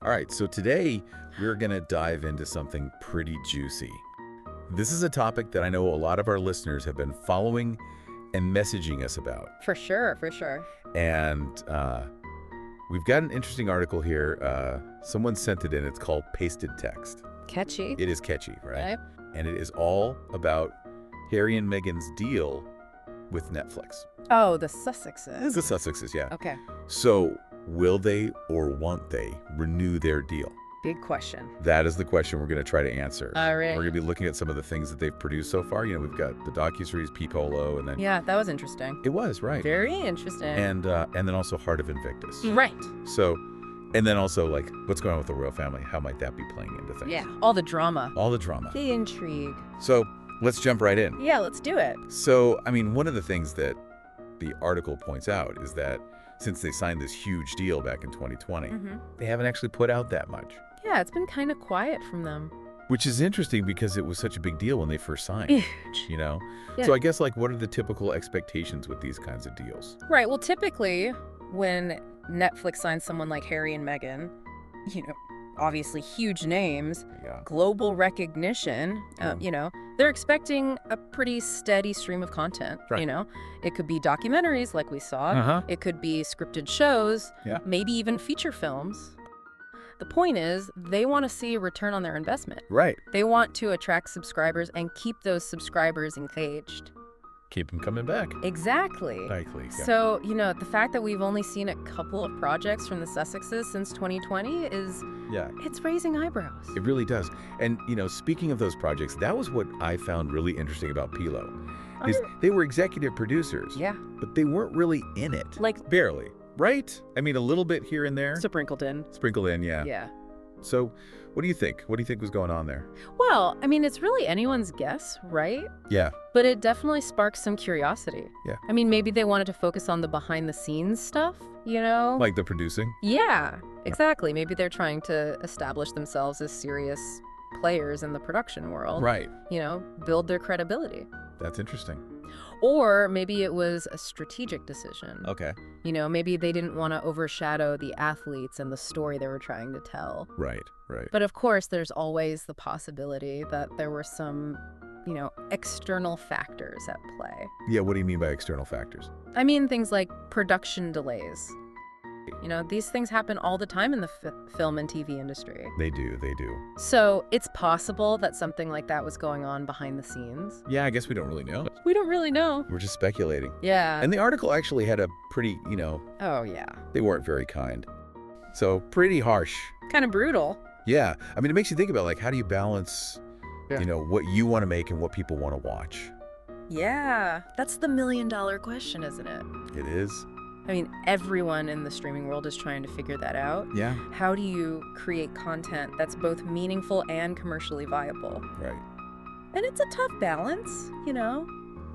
All right, so today we're going to dive into something pretty juicy. This is a topic that I know a lot of our listeners have been following and messaging us about. For sure, for sure. And we've got an interesting article here. Someone sent it in. It's called Pasted Text. Catchy. It is catchy, right? Okay. And it is all about Harry and Meghan's deal with Netflix. Oh, the Sussexes. The Sussexes, yeah. Okay. So will they or won't they renew their deal? Big question. That is the question we're going to try to answer. All right. We're going to be looking at some of the things that they've produced so far. You know, we've got the Docuseries, POLO, and then... Yeah, that was interesting. It was, right. Very interesting. And then also Heart of Invictus. Right. So, and then also, like, what's going on with the royal family? How might that be playing into things? Yeah, all the drama. All the drama. The intrigue. So, let's jump right in. Yeah, let's do it. So, I mean, one of the things that the article points out is that since they signed this huge deal back in 2020, they haven't actually put out that much. Yeah, it's been kind of quiet from them. Which is interesting because it was such a big deal when they first signed, Huge. you know? Yeah. So I guess, like, what are the typical expectations with these kinds of deals? Right, well, typically, when Netflix signs someone like Harry and Meghan, you know, obviously huge names, Yeah. global recognition, you know, they're expecting a pretty steady stream of content, Right. you know? It could be documentaries like we saw. It could be scripted shows, Yeah. maybe even feature films. The point is, they want to see a return on their investment. Right. They want to attract subscribers and keep those subscribers engaged. Keep them coming back. Exactly. Likely. Yeah. So, you know, the fact that we've only seen a couple of projects from the Sussexes since 2020 is, Yeah. it's raising eyebrows. It really does. And, you know, speaking of those projects, that was what I found really interesting about POLO. Is they were executive producers. Yeah. But they weren't really in it. Like, Barely. Right? I mean, a little bit here and there. sprinkled in. Sprinkled in, yeah. Yeah. So, what do you think? What do you think was going on there? Well, I mean, it's really anyone's guess, right? Yeah. But it definitely sparks some curiosity. Yeah. I mean, maybe they wanted to focus on the behind-the-scenes stuff, you know? Like the producing? Yeah, exactly. Maybe they're trying to establish themselves as serious players in the production world. Right. You know, build their credibility. That's interesting. Or maybe it was a strategic decision. Okay. You know, maybe they didn't want to overshadow the athletes and the story they were trying to tell. Right, right. But of course, there's always the possibility that there were some, you know, external factors at play. Yeah, what do you mean by external factors? I mean, things like production delays. You know, these things happen all the time in the film and TV industry. They do, they do. So it's possible that something like that was going on behind the scenes. Yeah, I guess we don't really know. We don't really know. We're just speculating. Yeah. And the article actually had a pretty, you know, Oh, yeah. they weren't very kind. So pretty harsh. Kind of brutal. Yeah. I mean, it makes you think about, like, how do you balance, Yeah. you know, what you want to make and what people want to watch? Yeah. That's the million-dollar question, isn't it? It is. I mean, everyone in the streaming world is trying to figure that out. Yeah. How do you create content that's both meaningful and commercially viable? Right. And it's a tough balance, you know?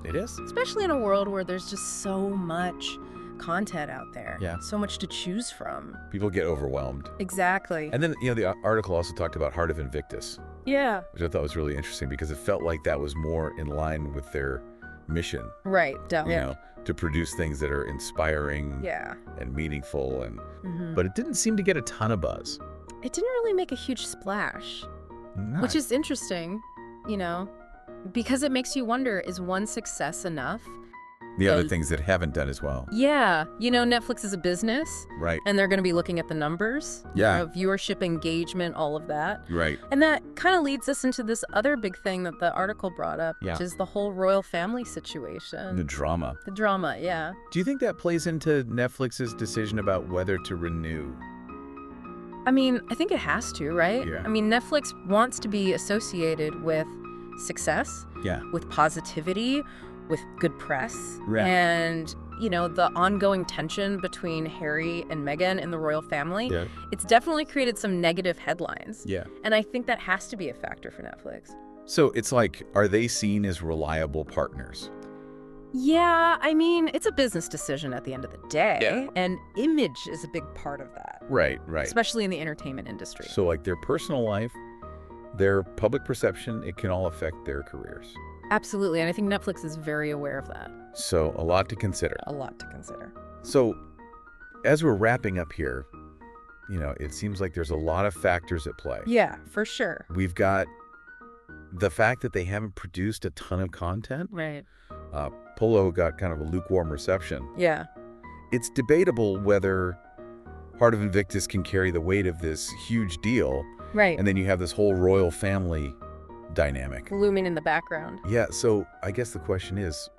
It is. Especially in a world where there's just so much content out there. Yeah. So much to choose from. People get overwhelmed. Exactly. And then, you know, the article also talked about Heart of Invictus, Yeah. which I thought was really interesting because it felt like that was more in line with their mission, Right. you know, to produce things that are inspiring Yeah. and meaningful. And Mhm. But it didn't seem to get a ton of buzz. It didn't really make a huge splash, which is interesting, you know, because it makes you wonder, is one success enough? The other things that haven't done as well. Yeah. You know, Netflix is a business, Right. and they're going to be looking at the numbers. Yeah. Viewership, engagement, all of that. Right. And that kind of leads us into this other big thing that the article brought up, Yeah. which is the whole royal family situation. The drama. The drama, yeah. Do you think that plays into Netflix's decision about whether to renew? I mean, I think it has to, right? Yeah. I mean, Netflix wants to be associated with success, Yeah. with positivity, with good press, Right. and, you know, the ongoing tension between Harry and Meghan and the royal family. Yeah. It's definitely created some negative headlines. Yeah. And I think that has to be a factor for Netflix. So it's like, are they seen as reliable partners? Yeah, I mean, it's a business decision at the end of the day, Yeah. and image is a big part of that, Right, right. especially in the entertainment industry. So like their personal life, their public perception, it can all affect their careers. Absolutely, and I think Netflix is very aware of that. So a lot to consider. A lot to consider. So as we're wrapping up here, it seems like there's a lot of factors at play. Yeah, for sure. We've got the fact that they haven't produced a ton of content. Right. POLO got kind of a lukewarm reception. Yeah. It's debatable whether Heart of Invictus can carry the weight of this huge deal. Right. And then you have this whole royal family dynamic. Looming in the background. Yeah, so I guess the question is,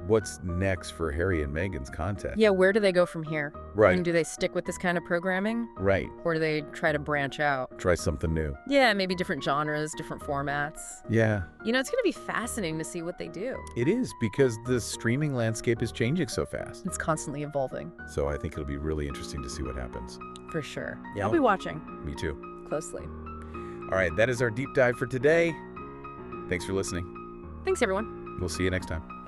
what's next for Harry and Meghan's content? Yeah, where do they go from here? Right. And do they stick with this kind of programming? Right. Or do they try to branch out? Try something new. Yeah, maybe different genres, different formats. Yeah. It's going to be fascinating to see what they do. It is, because the streaming landscape is changing so fast. It's constantly evolving. So I think it'll be really interesting to see what happens. For sure. Yeah. I'll be watching. Me too. Closely. All right, that is our deep dive for today. Thanks for listening. Thanks, everyone. We'll see you next time.